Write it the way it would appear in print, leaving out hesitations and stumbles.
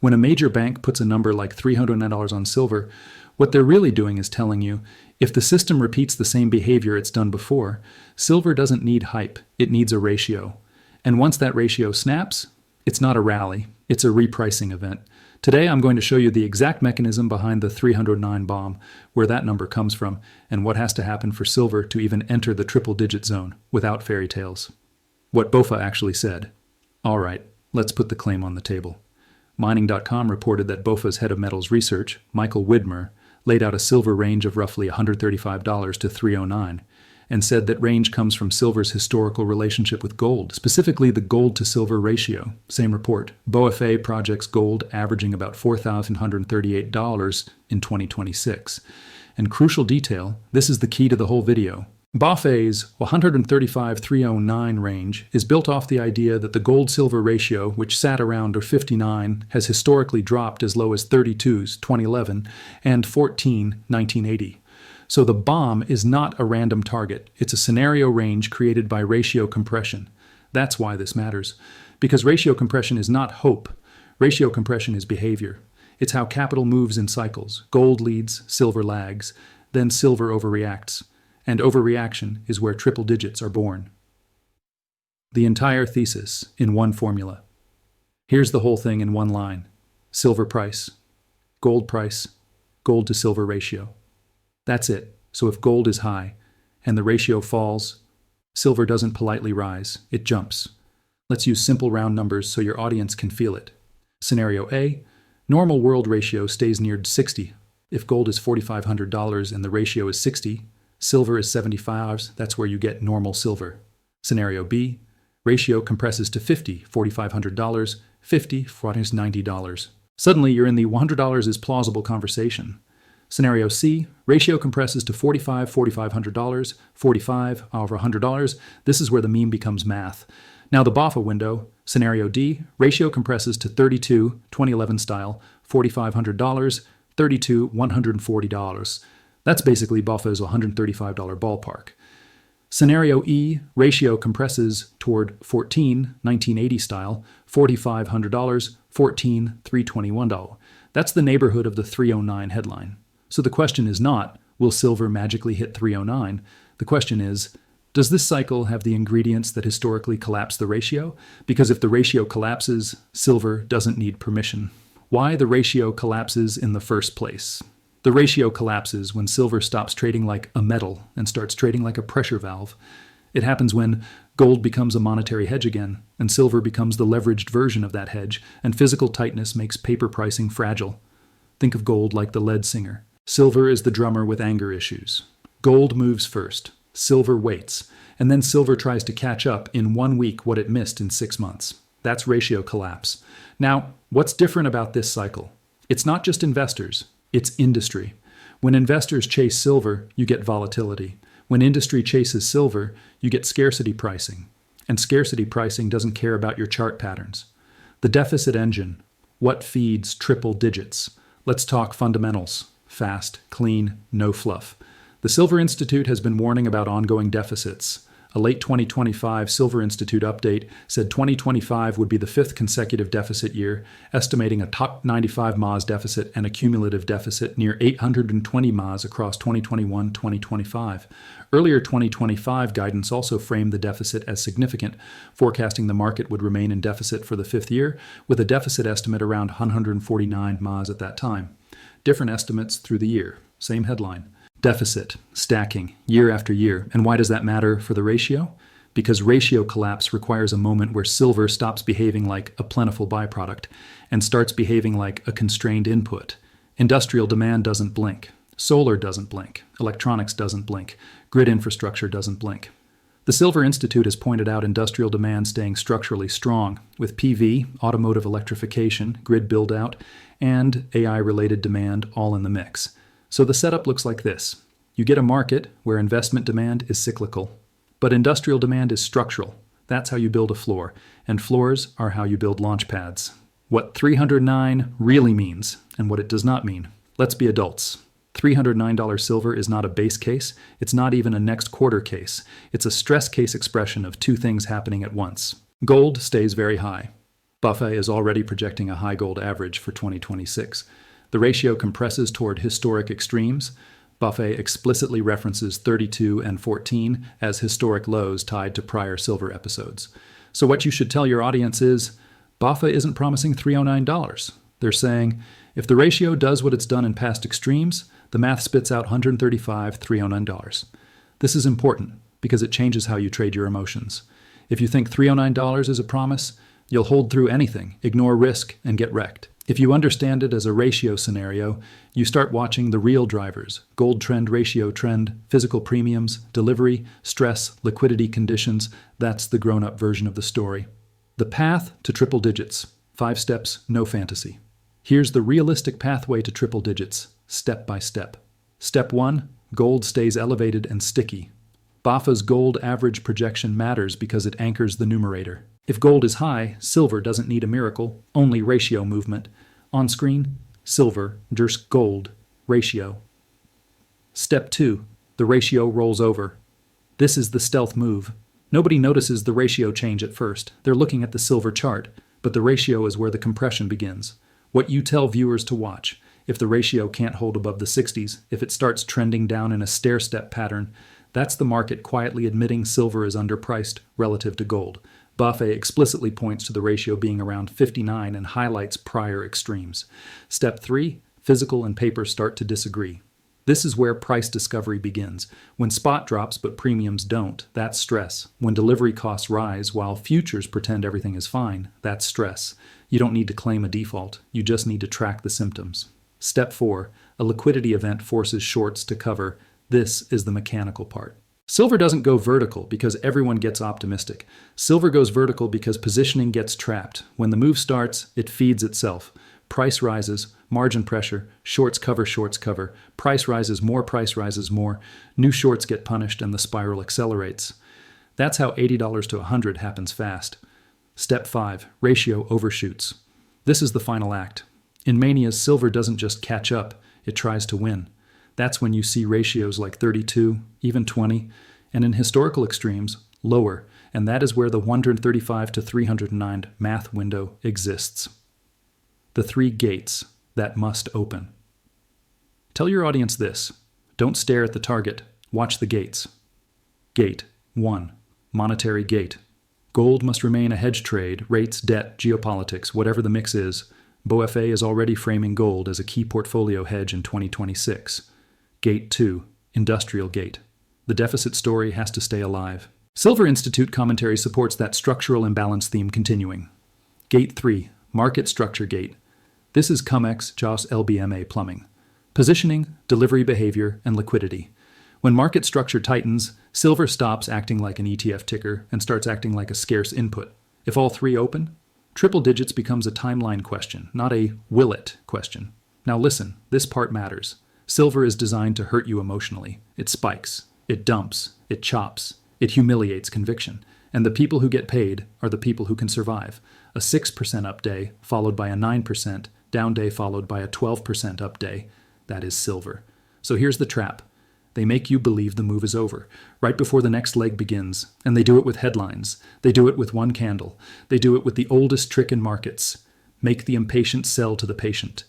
When a major bank puts a number like $309 on silver, what they're really doing is telling you, if the system repeats the same behavior it's done before, silver doesn't need hype, it needs a ratio. And once that ratio snaps, it's not a rally, it's a repricing event. Today I'm going to show you the exact mechanism behind the 309 bomb, where that number comes from, and what has to happen for silver to even enter the triple-digit zone without fairy tales. What BofA actually said. All right, let's put the claim on the table. Mining.com reported that BofA's head of metals research, Michael Widmer, laid out a silver range of roughly $135 to $309, and said that range comes from silver's historical relationship with gold, specifically the gold-to-silver ratio. Same report. BofA projects gold averaging about $4,138 in 2026. And crucial detail, this is the key to the whole video. BofA's 135-309 range is built off the idea that the gold-silver ratio, which sat around 59, has historically dropped as low as 32's 2011 and 14 1980. So the bomb is not a random target. It's a scenario range created by ratio compression. That's why this matters. Because ratio compression is not hope. Ratio compression is behavior. It's how capital moves in cycles. Gold leads, silver lags, then silver overreacts. And overreaction is where triple digits are born. The entire thesis in one formula. Here's the whole thing in one line. Silver price, gold to silver ratio. That's it. So if gold is high and the ratio falls, silver doesn't politely rise, it jumps. Let's use simple round numbers so your audience can feel it. Scenario A, normal world ratio stays near 60. If gold is $4,500 and the ratio is 60, silver is 75, that's where you get normal silver. Scenario B, ratio compresses to 50, $4,500, 50, $90. Suddenly you're in the $100 is plausible conversation. Scenario C, ratio compresses to $4,500, 45 over $100. This is where the meme becomes math. Now the BofA window, scenario D, ratio compresses to 32, 2011 style, $4,500, 32, $140. That's basically BofA's $135 ballpark. Scenario E, ratio compresses toward 14, 1980 style, $4,500, 14, $321. That's the neighborhood of the 309 headline. So the question is not, will silver magically hit 309? The question is, does this cycle have the ingredients that historically collapse the ratio? Because if the ratio collapses, silver doesn't need permission. Why the ratio collapses in the first place? The ratio collapses when silver stops trading like a metal and starts trading like a pressure valve. It happens when gold becomes a monetary hedge again, and silver becomes the leveraged version of that hedge, and physical tightness makes paper pricing fragile. Think of gold like the lead singer. Silver is the drummer with anger issues. Gold moves first, silver waits, and then silver tries to catch up in 1 week what it missed in 6 months. That's ratio collapse. Now, what's different about this cycle? It's not just investors, it's industry. When investors chase silver, you get volatility. When industry chases silver, you get scarcity pricing. And scarcity pricing doesn't care about your chart patterns. The deficit engine. What feeds triple digits? Let's talk fundamentals. Fast, clean, no fluff. The Silver Institute has been warning about ongoing deficits. A late 2025 Silver Institute update said 2025 would be the 5th consecutive deficit year, estimating a top 95 MAS deficit and a cumulative deficit near 820 MAS across 2021-2025. Earlier 2025 guidance also framed the deficit as significant, forecasting the market would remain in deficit for the 5th year, with a deficit estimate around 149 MAS at that time. Different estimates through the year. Same headline. Deficit, stacking, year after year. And why does that matter for the ratio? Because ratio collapse requires a moment where silver stops behaving like a plentiful byproduct and starts behaving like a constrained input. Industrial demand doesn't blink. Solar doesn't blink. Electronics doesn't blink. Grid infrastructure doesn't blink. The Silver Institute has pointed out industrial demand staying structurally strong, with PV, automotive electrification, grid build-out, and AI-related demand all in the mix. So the setup looks like this. You get a market where investment demand is cyclical, but industrial demand is structural. That's how you build a floor, and floors are how you build launch pads. What 309 really means, and what it does not mean. Let's be adults. $309 silver is not a base case. It's not even a next quarter case. It's a stress case expression of two things happening at once. Gold stays very high. BofA is already projecting a high gold average for 2026. The ratio compresses toward historic extremes. BofA explicitly references 32 and 14 as historic lows tied to prior silver episodes. So what you should tell your audience is, BofA isn't promising $309. They're saying, if the ratio does what it's done in past extremes, the math spits out $135, $309. This is important because it changes how you trade your emotions. If you think $309 is a promise, you'll hold through anything, ignore risk, and get wrecked. If you understand it as a ratio scenario, you start watching the real drivers: gold trend, ratio trend, physical premiums, delivery, stress, liquidity conditions. That's the grown-up version of the story. The path to triple digits. 5 steps, no fantasy. Here's the realistic pathway to triple digits, step by step. Step 1, gold stays elevated and sticky. BofA's gold average projection matters because it anchors the numerator. If gold is high, silver doesn't need a miracle, only ratio movement. On screen, silver, just gold, ratio. Step 2, the ratio rolls over. This is the stealth move. Nobody notices the ratio change at first. They're looking at the silver chart, but the ratio is where the compression begins. What you tell viewers to watch. If the ratio can't hold above the 60s, if it starts trending down in a stair-step pattern, that's the market quietly admitting silver is underpriced relative to gold. BofA explicitly points to the ratio being around 59 and highlights prior extremes. Step 3, physical and paper start to disagree. This is where price discovery begins. When spot drops but premiums don't, that's stress. When delivery costs rise while futures pretend everything is fine, that's stress. You don't need to claim a default, you just need to track the symptoms. Step 4, a liquidity event forces shorts to cover. This is the mechanical part. Silver doesn't go vertical because everyone gets optimistic. Silver goes vertical because positioning gets trapped. When the move starts, it feeds itself. Price rises, margin pressure, shorts cover, price rises more, new shorts get punished and the spiral accelerates. That's how $80 to $100 happens fast. Step 5, ratio overshoots. This is the final act. In manias, silver doesn't just catch up, it tries to win. That's when you see ratios like 32, even 20, and in historical extremes, lower, and that is where the 135 to 309 math window exists. The 3 gates that must open. Tell your audience this. Don't stare at the target, watch the gates. Gate 1, monetary gate. Gold must remain a hedge trade, rates, debt, geopolitics, whatever the mix is. BofA is already framing gold as a key portfolio hedge in 2026. Gate 2, industrial gate. The deficit story has to stay alive. Silver Institute commentary supports that structural imbalance theme continuing. Gate 3, market structure gate. This is COMEX, JOS LBMA plumbing. Positioning, delivery behavior, and liquidity. When market structure tightens, silver stops acting like an ETF ticker and starts acting like a scarce input. If all 3 open, triple digits becomes a timeline question, not a will it question. Now listen, this part matters. Silver is designed to hurt you emotionally. It spikes, it dumps, it chops, it humiliates conviction. And the people who get paid are the people who can survive. A 6% up day followed by a 9% down day followed by a 12% up day. That is silver. So here's the trap. They make you believe the move is over, right before the next leg begins, and they do it with headlines. They do it with one candle. They do it with the oldest trick in markets. Make the impatient sell to the patient.